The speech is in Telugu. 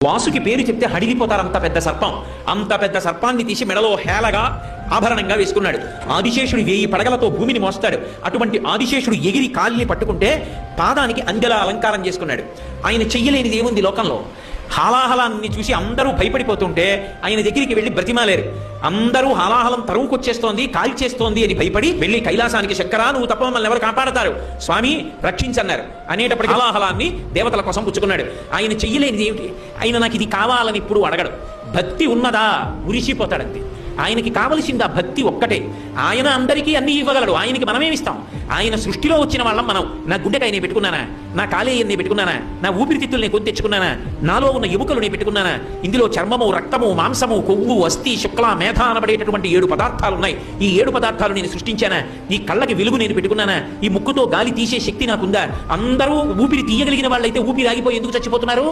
వాసుకి పేరు చెప్తే హడిలిపోతారు. అంత పెద్ద సర్పాన్ని తీసి మెడలో హేళగా ఆభరణంగా వేసుకున్నాడు. ఆదిశేషుడు 1000 పడగలతో భూమిని మోస్తాడు. అటువంటి ఆదిశేషుడు ఎగిరి కాలిని పట్టుకుంటే పాదానికి అంజల అలంకారం చేసుకున్నాడు. ఆయన చెయ్యలేనిది ఏముంది లోకంలో? హాలాహలాన్ని చూసి అందరూ భయపడిపోతుంటే ఆయన దగ్గరికి వెళ్ళి బ్రతిమాలేరు. అందరూ హాలాహలం తరువుకొచ్చేస్తోంది, కాల్చేస్తోంది అని భయపడి వెళ్ళి కైలాసానికి, శంకరా నువ్వు తప్ప మమ్మల్ని ఎవరు కాపాడతారు, స్వామి రక్షించన్నారు అనేటప్పటికి హాలాహలాన్ని దేవతల కోసం పుచ్చుకున్నాడు. ఆయన చెయ్యలేనిది ఏమిటి? ఆయన నాకు ఇది కావాలని ఇప్పుడు అడగడు. భక్తి ఉన్నదా ఉరిసిపోతాడంతే. ఆయనకి కావలసింది ఆ భక్తి ఒక్కటే. ఆయన అందరికీ అన్ని ఇవ్వగలడు, ఆయనకి మనమేమిస్తాం? ఆయన సృష్టిలో వచ్చిన వాళ్ళం మనం. నా గుండెకాయ నేను పెట్టుకున్నానా, నా కాలేయం నేను పెట్టుకున్నానా, నా ఊపిరితిత్తులు నేను కొని తెచ్చుకున్నానా, నాలో ఉన్న ఎముకలు నేను పెట్టుకున్నానా? ఇందులో చర్మము, రక్తము, మాంసము, కొవ్వు, అస్థి, శుక్ల, మేధ అనబడేటటువంటి 7 పదార్థాలు ఉన్నాయి. ఈ 7 పదార్థాలు నేను సృష్టించానా? ఈ కళ్ళకి వెలుగు నేను పెట్టుకున్నానా? ఈ ముక్కుతో గాలి తీసే శక్తి నాకుందా? అందరూ ఊపిరి తీయగలిగిన వాళ్ళైతే ఊపిరి ఆగిపోయి ఎందుకు చచ్చిపోతున్నారు?